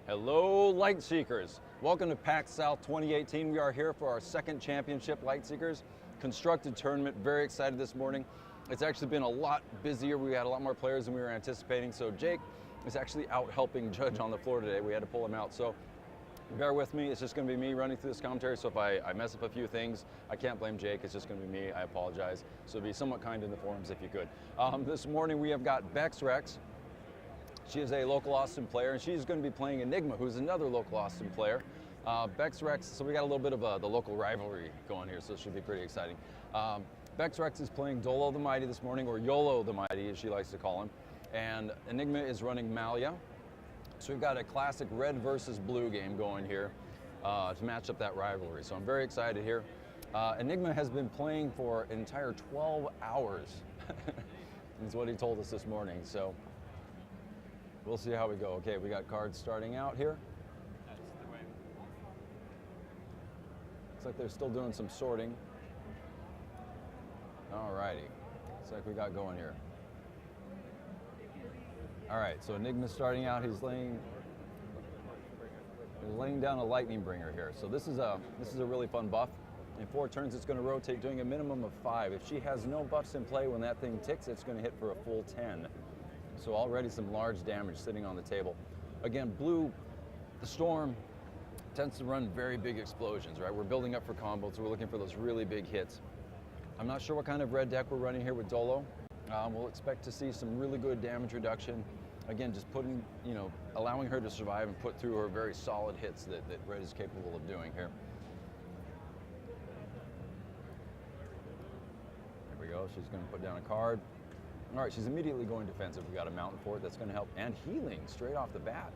Hello, Lightseekers. Welcome to PAX South 2018. We are here for our second championship Lightseekers constructed tournament. Very excited this morning. It's actually been a lot busier. We had a lot more players than we were anticipating. So Jake is actually out helping judge on the floor today. We had to pull him out. So bear with me. It's just going to be me running through this commentary. So if I mess up a few things, I can't blame Jake. It's just going to be me. I apologize. So be somewhat kind in the forums if you could. This morning we have got Bex Rex. She is a local Austin player, and she's going to be playing Enigma, who's another local Austin player. Bex Rex, so we got a little bit of the local rivalry going here, so it should be pretty exciting. Bex Rex is playing Dolo the Mighty this morning, or Yolo the Mighty, as she likes to call him. And Enigma is running Malia. So we've got a classic red versus blue game going here to match up that rivalry. So I'm very excited here. Enigma has been playing for an entire 12 hours, is what he told us this morning. So we'll see how we go. Okay, we got cards starting out here. That's the way. Looks like they're still doing some sorting. All righty. Looks like we got going here. All right, so Enigma's starting out. He's laying down a lightning bringer here. So this is a really fun buff. In 4 turns, it's going to rotate, doing a minimum of 5. If she has no buffs in play when that thing ticks, it's going to hit for a full 10. So already some large damage sitting on the table. Again, blue, the Storm tends to run very big explosions, right? We're building up for combos, so we're looking for those really big hits. I'm not sure what kind of red deck we're running here with Dolo. We'll expect to see some really good damage reduction. Again, just putting, allowing her to survive and put through her very solid hits that red is capable of doing here. There we go, she's gonna put down a card. All right, she's immediately going defensive. We got a Mountain Fort that's going to help, and healing straight off the bat.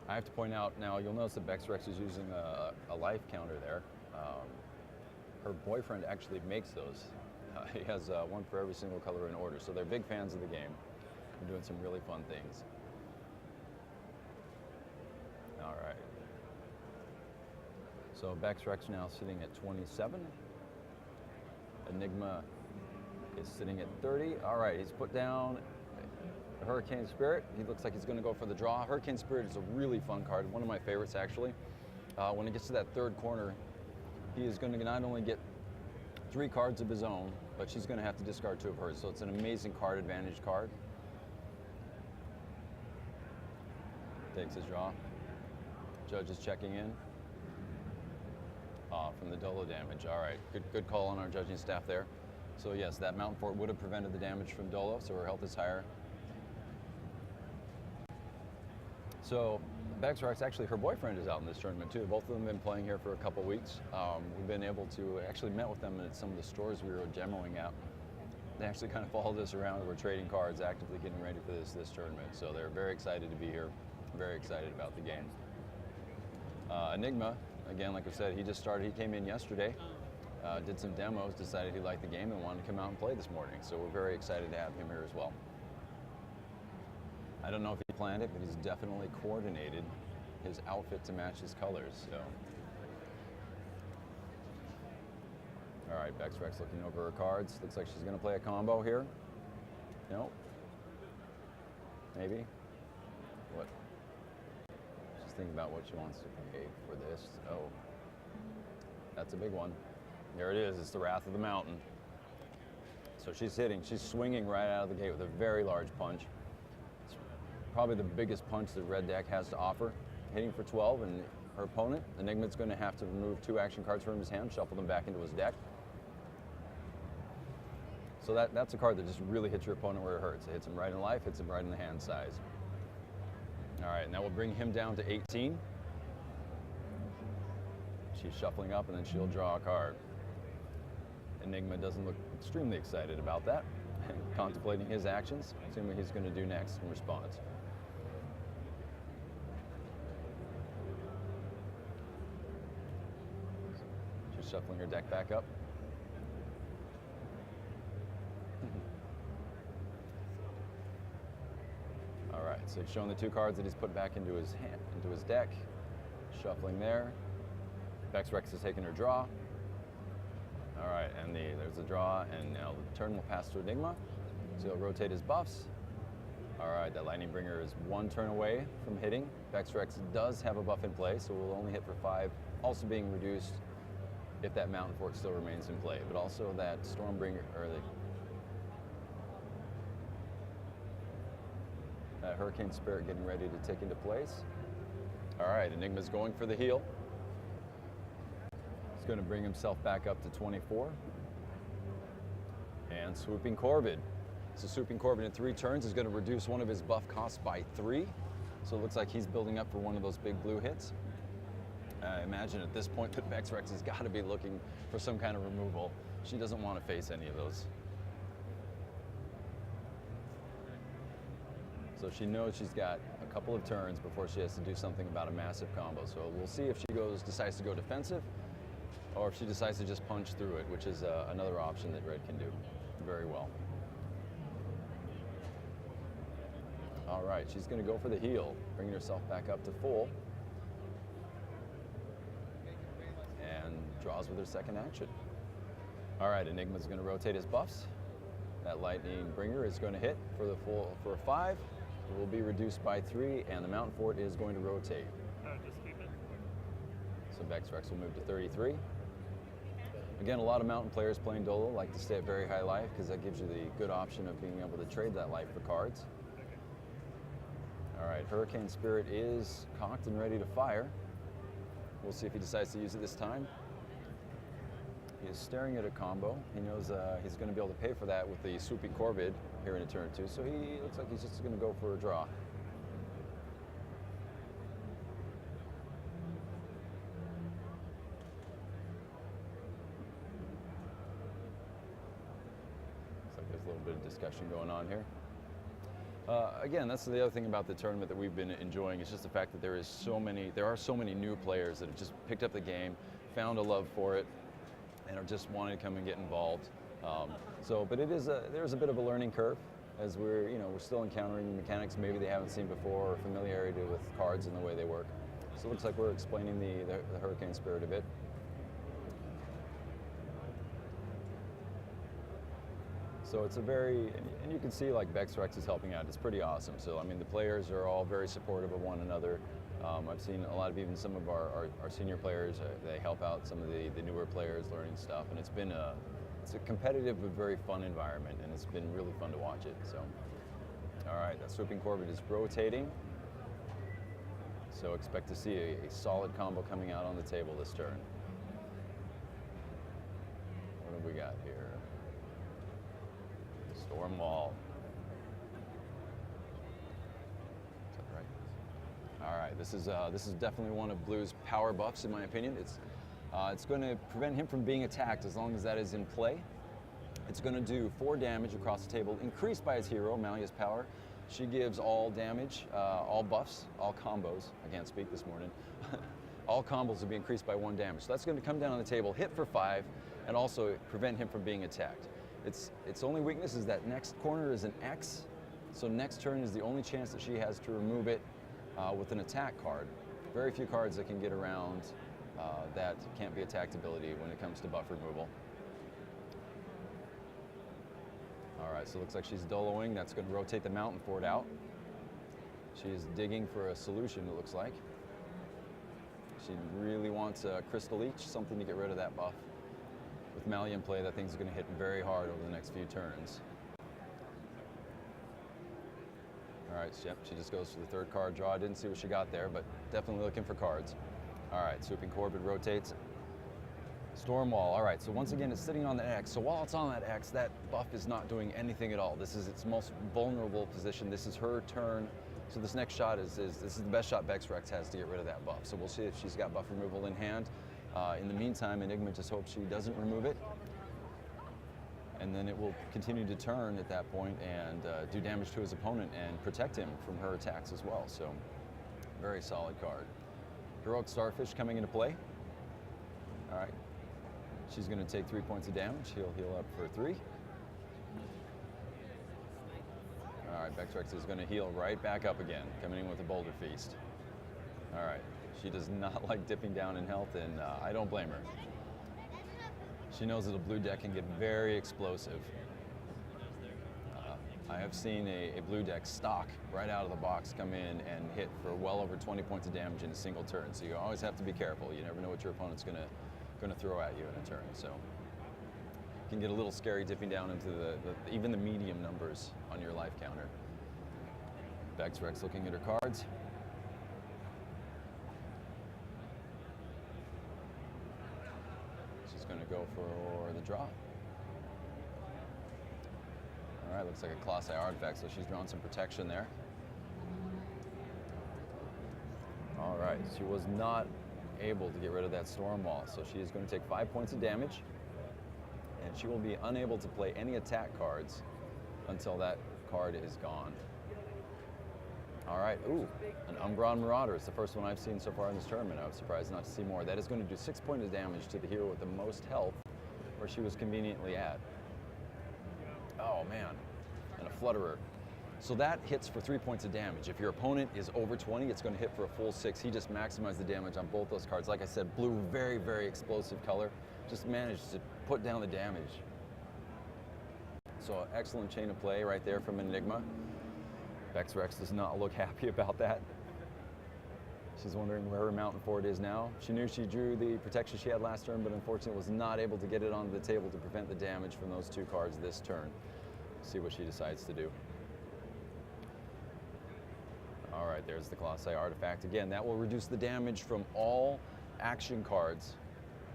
I have to point out now, you'll notice that Bex Rex is using a life counter there. Her boyfriend actually makes those. He has one for every single color in order, so they're big fans of the game. They're doing some really fun things. All right. So Bex Rex now sitting at 27. Enigma is sitting at 30. All right, he's put down Hurricane Spirit. He looks like he's going to go for the draw. Hurricane Spirit is a really fun card, one of my favorites actually. When it gets to that third corner, he is going to not only get 3 cards of his own, but she's going to have to discard 2 of hers. So it's an amazing card advantage card. Takes his draw. Judge is checking in. From the Dolo damage. All right, good call on our judging staff there. So yes, that Mountain Fort would have prevented the damage from Dolo, so her health is higher. So Bex Rex, actually her boyfriend is out in this tournament too. Both of them have been playing here for a couple weeks. We've been able to actually met with them at some of the stores we were demoing at. They actually kind of followed us around. We're trading cards, actively getting ready for this tournament. So they're very excited to be here, very excited about the game. Enigma, again, like I said, he just started. He came in yesterday, did some demos, decided he liked the game and wanted to come out and play this morning. So we're very excited to have him here as well. I don't know if he planned it, but he's definitely coordinated his outfit to match his colors. So, all right, Bex Rex looking over her cards. Looks like she's going to play a combo here. Nope. Maybe. What? Think about what she wants to pay for this. Oh, that's a big one. There it is. It's the Wrath of the Mountain. So she's swinging right out of the gate with a very large punch. It's probably the biggest punch that red deck has to offer. Hitting for 12, and her opponent, Enigma's going to have to remove 2 action cards from his hand, shuffle them back into his deck. So that's a card that just really hits your opponent where it hurts. It hits him right in life, hits him right in the hand size. All right, now we'll bring him down to 18. She's shuffling up, and then she'll draw a card. Enigma doesn't look extremely excited about that, contemplating his actions, seeing what he's going to do next in response. She's shuffling her deck back up. So he's showing the 2 cards that he's put back into his hand, into his deck. Shuffling there. Bex Rex has taken her draw. All right, and there's a draw, and now the turn will pass to Enigma. So he'll rotate his buffs. All right, that Lightning Bringer is 1 turn away from hitting. Vexrex does have a buff in play, so will only hit for 5, also being reduced if that Mountain Fort still remains in play. But also that Stormbringer, or that Hurricane Spirit getting ready to take into place. All right, Enigma's going for the heal. He's going to bring himself back up to 24. And Swooping Corvid. So Swooping Corvid in 3 turns is going to reduce one of his buff costs by 3. So it looks like he's building up for one of those big blue hits. I imagine at this point that Vexrex has got to be looking for some kind of removal. She doesn't want to face any of those. So she knows she's got a couple of turns before she has to do something about a massive combo. So we'll see if she decides to go defensive, or if she decides to just punch through it, which is another option that Red can do very well. All right, she's going to go for the heal, bringing herself back up to full. And draws with her second action. All right, Enigma's going to rotate his buffs. That Lightning Bringer is going to hit for a 5. It will be reduced by 3, and the Mountain Fort is going to rotate. Just keep it. So Vexrex will move to 33. Again, a lot of Mountain players playing Dolo like to stay at very high life because that gives you the good option of being able to trade that life for cards. All right, Hurricane Spirit is cocked and ready to fire. We'll see if he decides to use it this time. He is staring at a combo. He knows he's going to be able to pay for that with the Swooping Corvid here in a turn or 2, so he looks like he's just going to go for a draw. Looks like there's a little bit of discussion going on here. Again, that's the other thing about the tournament that we've been enjoying. It's just the fact that there are so many new players that have just picked up the game, found a love for it, and are just wanting to come and get involved. But there's a bit of a learning curve as we're still encountering mechanics maybe they haven't seen before, or familiarity with cards and the way they work. So it looks like we're explaining the Hurricane Spirit a bit. So it's and you can see like Vexrex is helping out. It's pretty awesome. So I mean, the players are all very supportive of one another. I've seen a lot of even some of our senior players. They help out some of the newer players learning stuff, and it's a competitive but very fun environment, and it's been really fun to watch it. So, all right, that Swooping Corvid is rotating. So expect to see a solid combo coming out on the table this turn. What have we got here? Storm Wall. Is that right? All right, this is definitely one of Blue's power buffs in my opinion. It's going to prevent him from being attacked as long as that is in play. It's going to do 4 damage across the table, increased by his hero, Malia's power. She gives all damage, all buffs, all combos. I can't speak this morning. All combos will be increased by 1 damage. So that's going to come down on the table, hit for 5, and also prevent him from being attacked. Its only weakness is that next corner is an X, so next turn is the only chance that she has to remove it with an attack card. Very few cards that can get around that can't be attacked ability when it comes to buff removal. All right, so it looks like she's doloing. That's going to rotate the Mountain Fort out. She is digging for a solution, it looks like. She really wants a Crystal Leech, something to get rid of that buff. With Malia in play, that thing's going to hit very hard over the next few turns. All right, yep, she just goes for the 3rd card draw. I didn't see what she got there, but definitely looking for cards. All right, Swooping Corvid rotates. Storm Wall, all right, so once again, it's sitting on the X. So while it's on that X, that buff is not doing anything at all. This is its most vulnerable position. This is her turn. So this next shot this is the best shot Vexrex has to get rid of that buff. So we'll see if she's got buff removal in hand. In the meantime, Enigma just hopes she doesn't remove it. And then it will continue to turn at that point and do damage to his opponent and protect him from her attacks as well. So very solid card. Heroic Starfish coming into play. All right. She's going to take 3 points of damage. He'll heal up for 3. All right, Vexrex is going to heal right back up again, coming in with a Boulder Feast. All right. She does not like dipping down in health, and I don't blame her. She knows that a blue deck can get very explosive. I have seen a blue deck stock right out of the box come in and hit for well over 20 points of damage in a single turn. So you always have to be careful. You never know what your opponent's gonna throw at you in a turn. So it can get a little scary dipping down into even the medium numbers on your life counter. Bex Rex looking at her cards. She's going to go for the draw. All right, looks like a Class I artifact, so she's drawn some protection there. All right, she was not able to get rid of that Storm Wall, so she is going to take 5 points of damage, and she will be unable to play any attack cards until that card is gone. All right, ooh, an Umbron Marauder. It's the first one I've seen so far in this tournament. I was surprised not to see more. That is going to do 6 points of damage to the hero with the most health, where she was conveniently at. Oh man, and a Flutterer. So that hits for 3 points of damage. If your opponent is over 20, it's going to hit for a full 6. He just maximized the damage on both those cards. Like I said, blue, very, very explosive color. Just managed to put down the damage. So excellent chain of play right there from Enigma. Bex Rex does not look happy about that. She's wondering where her Mountain Fort is now. She knew she drew the protection she had last turn, but unfortunately was not able to get it onto the table to prevent the damage from those 2 cards this turn. See what she decides to do. All right, there's the Colossi artifact. Again, that will reduce the damage from all action cards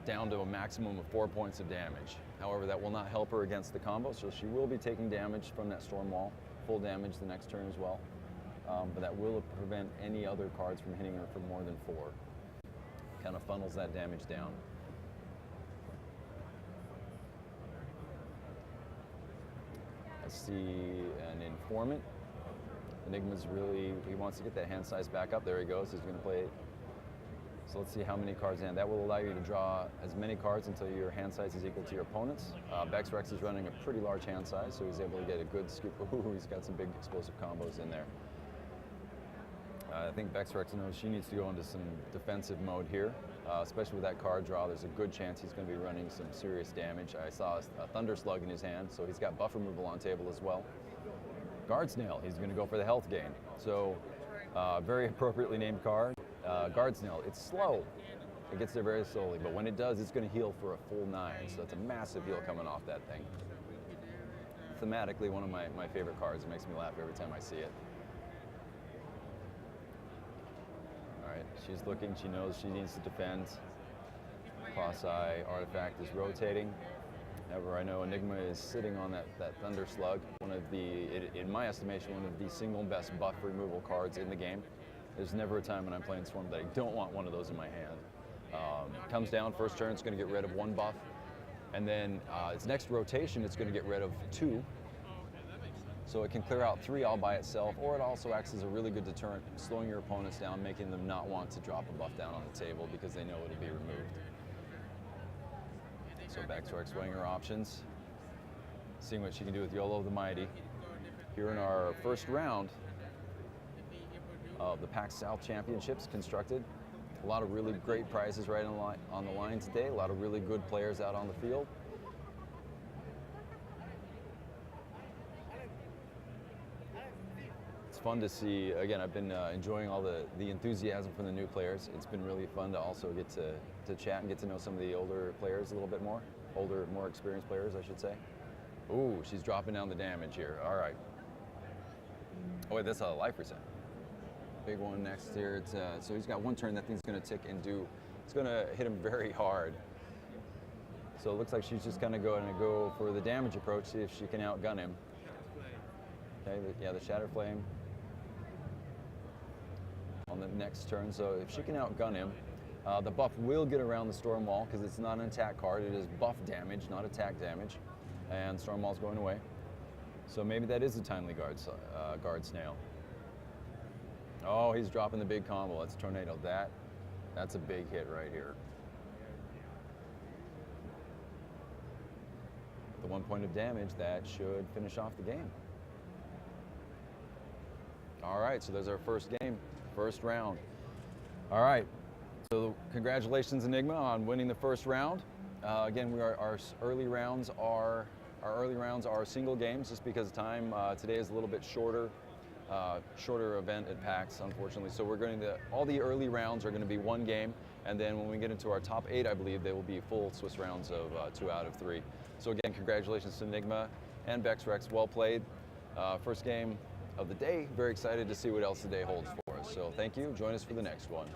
down to a maximum of 4 points of damage. However, that will not help her against the combo, so she will be taking damage from that Storm Wall, full damage the next turn as well. But that will prevent any other cards from hitting her for more than 4. Kind of funnels that damage down. I see an Informant. Enigma's really, he wants to get that hand size back up. There he goes, he's going to play it. So let's see how many cards in. That will allow you to draw as many cards until your hand size is equal to your opponent's. Bex Rex is running a pretty large hand size, so he's able to get a good scoop. Ooh, he's got some big explosive combos in there. I think Bex Rex knows she needs to go into some defensive mode here, especially with that card draw. There's a good chance he's going to be running some serious damage. I saw a Thunder Slug in his hand, so he's got buff removal on table as well. Guard Snail, he's going to go for the health gain. So very appropriately named card. Guard Snail, it's slow. It gets there very slowly, but when it does, it's going to heal for a full 9. So that's a massive heal coming off that thing. Thematically, one of my favorite cards. It makes me laugh every time I see it. All right, she's looking. She knows she needs to defend. Cross-Eye artifact is rotating. However, I know Enigma is sitting on that Thunder Slug, one of the, in my estimation, one of the single best buff removal cards in the game. There's never a time when I'm playing Storm that I don't want one of those in my hand. Comes down, first turn, it's going to get rid of 1 buff. And then its next rotation, it's going to get rid of 2. So it can clear out 3 all by itself, or it also acts as a really good deterrent, slowing your opponents down, making them not want to drop a buff down on the table because they know it'll be removed. So Bex Rex weighing her options, seeing what she can do with YOLO the Mighty. Here in our first round of the PAX South Championships constructed. A lot of really great prizes right on the line today. A lot of really good players out on the field. It's fun to see. Again, I've been enjoying all the enthusiasm from the new players. It's been really fun to also get to chat and get to know some of the older players a little bit more. More experienced players, I should say. Ooh, she's dropping down the damage here. All right. Oh wait, that's a life reset. Big one next here. It's, so he's got 1 turn. That thing's going to tick and do. It's going to hit him very hard. So it looks like she's just kind of going to go for the damage approach, see if she can outgun him. Okay, yeah, the Shatter Flame on the next turn. So if she can outgun him, the buff will get around the Storm Wall because it's not an attack card. It is buff damage, not attack damage. And Storm Wall's going away. So maybe that is a timely Guard Snail. Oh, he's dropping the big combo. That's Tornado. That's a big hit right here. The 1 point of damage, that should finish off the game. All right, so there's our first game, first round. All right, so congratulations, Enigma, on winning the first round. Again, our early rounds are Our early rounds are single games just because of time. Today is a little bit shorter event at PAX, unfortunately. So we're going to, all the early rounds are going to be one game, and then when we get into our top 8, I believe they will be full Swiss rounds of 2 out of 3. So again, congratulations to Enigma and Bexrex. Well played. First game of the day. Very excited to see what else the day holds for us. So thank you. Join us for the next one.